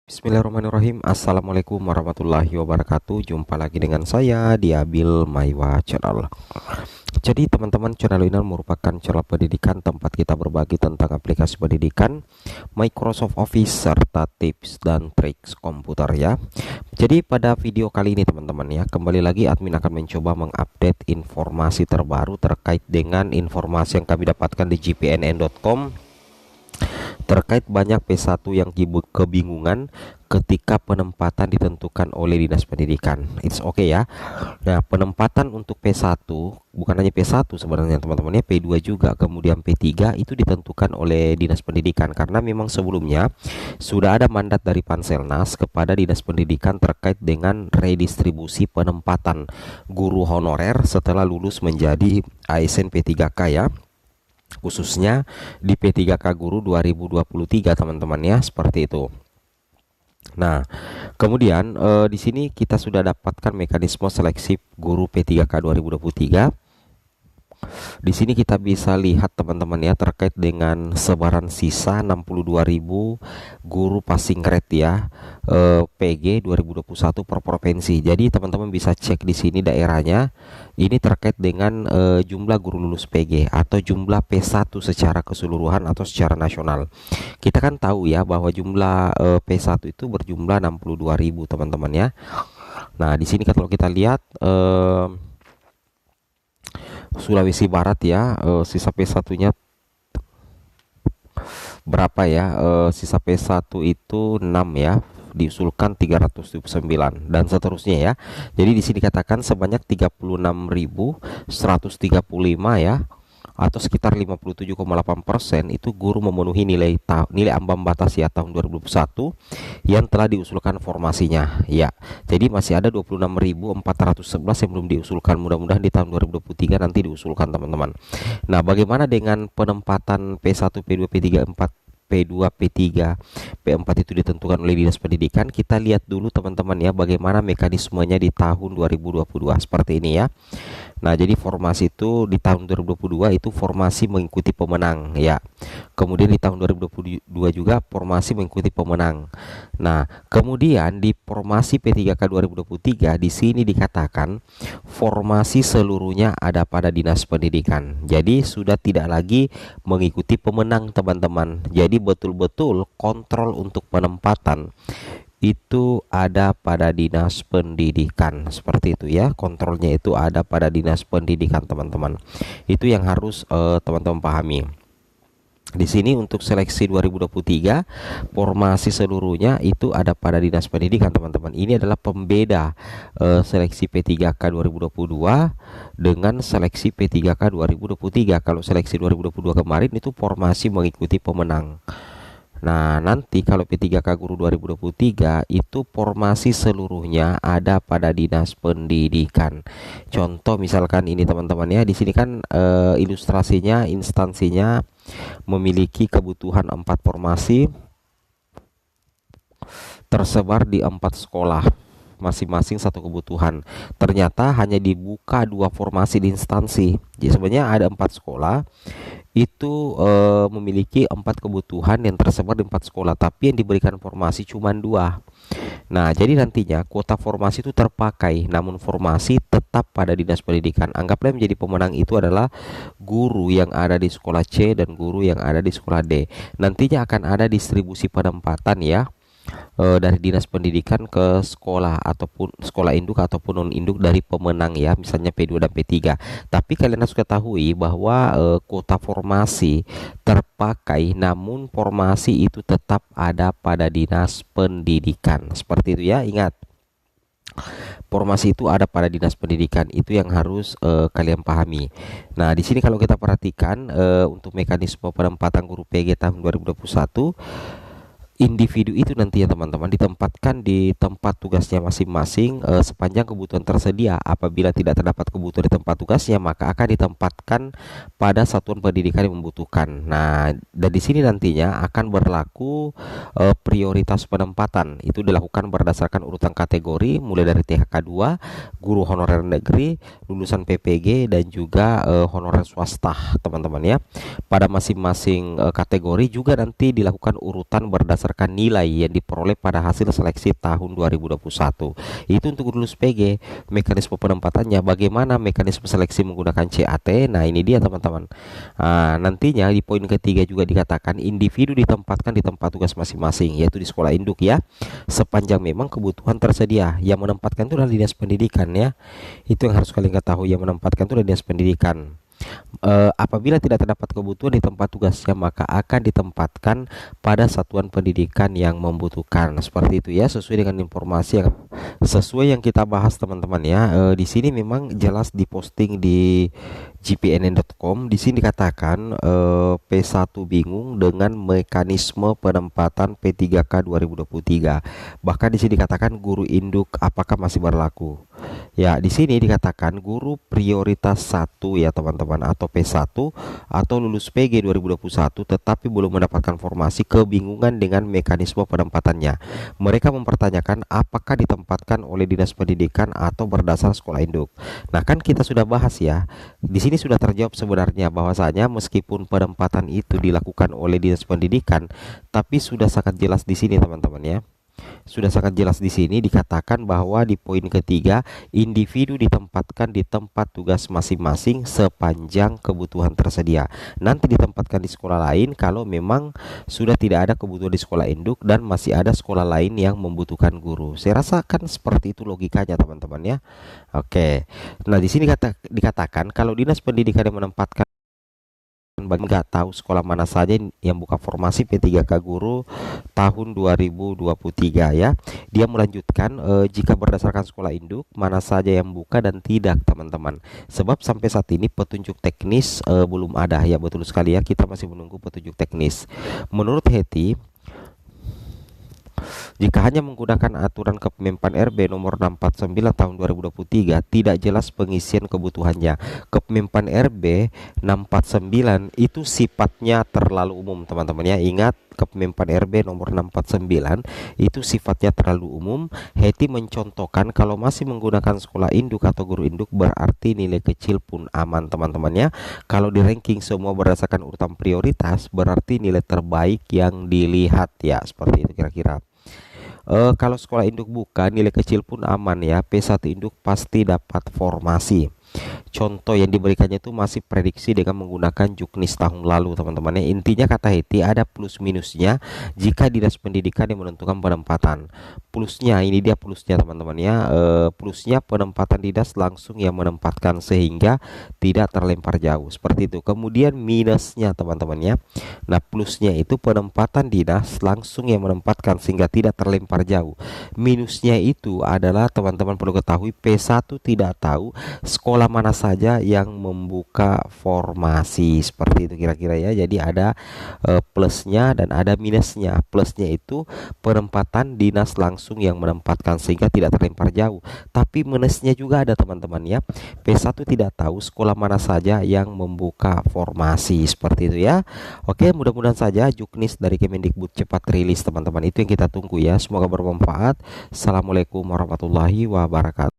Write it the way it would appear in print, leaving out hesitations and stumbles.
Bismillahirrahmanirrahim. Assalamualaikum warahmatullahi wabarakatuh. Jumpa lagi dengan saya di Abil Maiwa Channel. Jadi teman-teman, channel ini merupakan channel pendidikan tempat kita berbagi tentang aplikasi pendidikan, Microsoft Office, serta tips dan trik komputer ya. Jadi pada video kali ini teman-teman ya, kembali lagi admin akan mencoba mengupdate informasi terbaru terkait dengan informasi yang kami dapatkan di gpnn.com terkait banyak P1 yang kebingungan ketika penempatan ditentukan oleh Dinas Pendidikan. It's okay ya. Nah, penempatan untuk P1 bukan hanya P1 sebenarnya teman-teman ya, P2 juga, kemudian P3 itu ditentukan oleh Dinas Pendidikan karena memang sebelumnya sudah ada mandat dari Panselnas kepada Dinas Pendidikan terkait dengan redistribusi penempatan guru honorer setelah lulus menjadi ASN P3K ya, khususnya di P3K Guru 2023 teman-teman ya, seperti itu. Nah, kemudian di sini kita sudah dapatkan mekanisme seleksi guru P3K 2023. Di sini kita bisa lihat teman-teman ya, terkait dengan sebaran sisa 62.000 guru passing grade ya, PG 2021 per provinsi. Jadi teman-teman bisa cek di sini daerahnya. Ini terkait dengan jumlah guru lulus PG atau jumlah P1 secara keseluruhan atau secara nasional. Kita kan tahu ya bahwa jumlah P1 itu berjumlah 62.000 teman-teman ya. Nah, di sini kalau kita lihat Sulawesi Barat ya, sisa P1-nya berapa ya? Sisa P1 itu 6 ya, diusulkan 379 dan seterusnya ya. Jadi di sini dikatakan sebanyak 36.135 ya, atau sekitar 57,8% itu guru memenuhi nilai ambang batas ya tahun 2021 yang telah diusulkan formasinya ya. Jadi masih ada 26.411 yang belum diusulkan. Mudah-mudahan di tahun 2023 nanti diusulkan teman-teman. Nah, bagaimana dengan penempatan P1, P2, P3, P2, P3, P4 itu ditentukan oleh Dinas Pendidikan? Kita lihat dulu teman-teman ya, bagaimana mekanismenya di tahun 2022 seperti ini ya. Nah, jadi formasi itu di tahun 2022 itu formasi mengikuti pemenang ya. Kemudian di tahun 2022 juga formasi mengikuti pemenang. Nah, kemudian di formasi P3K 2023 di sini dikatakan formasi seluruhnya ada pada Dinas Pendidikan. Jadi sudah tidak lagi mengikuti pemenang teman-teman. Jadi betul-betul kontrol untuk penempatan itu ada pada Dinas Pendidikan, seperti itu ya. Kontrolnya itu ada pada Dinas Pendidikan teman-teman. Itu yang harus teman-teman pahami. Di sini untuk seleksi 2023 formasi seluruhnya itu ada pada Dinas Pendidikan teman-teman. Ini adalah pembeda seleksi P3K 2022 dengan seleksi P3K 2023. Kalau seleksi 2022 kemarin itu formasi mengikuti pemenang. Nah, nanti kalau P3K Guru 2023 itu formasi seluruhnya ada pada Dinas Pendidikan. Contoh misalkan ini teman-teman ya, di sini kan ilustrasinya instansinya memiliki kebutuhan 4 formasi tersebar di 4 sekolah, masing-masing satu kebutuhan. Ternyata hanya dibuka 2 formasi di instansi. Jadi sebenarnya ada 4 sekolah itu memiliki 4 kebutuhan yang tersebar di 4 sekolah, tapi yang diberikan formasi cuma 2. Nah, jadi nantinya kuota formasi itu terpakai, namun formasi tetap pada Dinas Pendidikan. Anggaplah menjadi pemenang itu adalah guru yang ada di sekolah C dan guru yang ada di sekolah D. Nantinya akan ada distribusi penempatan ya, dari Dinas Pendidikan ke sekolah ataupun sekolah induk ataupun non induk dari pemenang ya, misalnya P2 dan P3. Tapi kalian harus ketahui bahwa kuota formasi terpakai, namun formasi itu tetap ada pada Dinas Pendidikan. Seperti itu ya, ingat. Formasi itu ada pada Dinas Pendidikan, itu yang harus kalian pahami. Nah, di sini kalau kita perhatikan untuk mekanisme penempatan guru PG tahun 2021, individu itu nanti ya teman-teman ditempatkan di tempat tugasnya masing-masing sepanjang kebutuhan tersedia. Apabila tidak terdapat kebutuhan di tempat tugasnya, maka akan ditempatkan pada satuan pendidikan yang membutuhkan. Nah, dan di sini nantinya akan berlaku prioritas penempatan. Itu dilakukan berdasarkan urutan kategori, mulai dari THK 2, guru honorer negeri, lulusan PPG, dan juga honorer swasta teman-teman ya. Pada masing-masing kategori juga nanti dilakukan urutan berdasarkan berdasarkan nilai yang diperoleh pada hasil seleksi tahun 2021. Itu untuk lulus PG. Mekanisme penempatannya, bagaimana mekanisme seleksi menggunakan CAT? Nah, ini dia teman-teman. Nantinya di poin ketiga juga dikatakan individu ditempatkan di tempat tugas masing-masing, yaitu di sekolah induk ya, sepanjang memang kebutuhan tersedia. Yang menempatkan itu adalah dinas pendidikan ya. Itu yang harus kalian ketahui, yang menempatkan itu adalah dinas pendidikan. Apabila tidak terdapat kebutuhan di tempat tugasnya, maka akan ditempatkan pada satuan pendidikan yang membutuhkan. Seperti itu ya, sesuai dengan informasi yang sesuai yang kita bahas teman-teman ya. Di sini memang jelas diposting di gpnn.com. Di sini dikatakan P1 bingung dengan mekanisme penempatan P3K 2023. Bahkan di sini dikatakan guru induk apakah masih berlaku. Ya, di sini dikatakan guru prioritas 1 ya teman-teman, atau P1 atau lulus PG 2021 tetapi belum mendapatkan formasi, kebingungan dengan mekanisme penempatannya. Mereka mempertanyakan apakah ditempatkan oleh dinas pendidikan atau berdasar sekolah induk. Nah, kan kita sudah bahas ya. Di sini sudah terjawab sebenarnya bahwasanya meskipun penempatan itu dilakukan oleh dinas pendidikan, tapi sudah sangat jelas di sini teman-teman ya. Sudah sangat jelas di sini dikatakan bahwa di poin ketiga individu ditempatkan di tempat tugas masing-masing sepanjang kebutuhan tersedia. Nanti ditempatkan di sekolah lain kalau memang sudah tidak ada kebutuhan di sekolah induk dan masih ada sekolah lain yang membutuhkan guru. Saya rasakan seperti itu logikanya teman-teman ya. Oke. Nah, di sini dikatakan kalau dinas pendidikan yang menempatkan, bagi nggak tahu sekolah mana saja yang buka formasi P3K guru tahun 2023 ya. Dia melanjutkan jika berdasarkan sekolah induk mana saja yang buka dan tidak teman-teman. Sebab sampai saat ini petunjuk teknis belum ada ya, betul sekali ya, kita masih menunggu petunjuk teknis. Menurut Heti, jika hanya menggunakan aturan Kepmenpan RB nomor 649 tahun 2023 tidak jelas pengisian kebutuhannya. Kepmenpan RB 649 itu sifatnya terlalu umum teman-teman ya. Ingat, Kepmenpan RB nomor 649 itu sifatnya terlalu umum. Heti mencontohkan kalau masih menggunakan sekolah induk atau guru induk berarti nilai kecil pun aman teman-teman ya. Kalau di ranking semua berdasarkan urutan prioritas berarti nilai terbaik yang dilihat ya, seperti itu kira-kira. Kalau sekolah induk buka nilai kecil pun aman ya, P1 induk pasti dapat formasi. Contoh yang diberikannya itu masih prediksi dengan menggunakan juknis tahun lalu teman-teman ya. Intinya kata Heti ada plus minusnya jika dinas pendidikan yang menentukan penempatan. Plusnya, ini dia plusnya teman-teman ya. Plusnya penempatan dinas langsung yang menempatkan sehingga tidak terlempar jauh, seperti itu. Kemudian minusnya teman-teman ya. Nah, plusnya itu penempatan dinas langsung yang menempatkan sehingga tidak terlempar jauh. Minusnya itu adalah teman-teman perlu ketahui P1 tidak tahu sekolah mana saja yang membuka formasi, seperti itu kira-kira ya. Jadi ada plusnya dan ada minusnya. Plusnya itu penempatan dinas langsung yang menempatkan sehingga tidak terlempar jauh. Tapi minusnya juga ada teman-teman ya. P1 tidak tahu sekolah mana saja yang membuka formasi, seperti itu ya. Oke, mudah-mudahan saja juknis dari Kemendikbud cepat rilis teman-teman. Itu yang kita tunggu ya. Semoga bermanfaat. Assalamualaikum warahmatullahi wabarakatuh.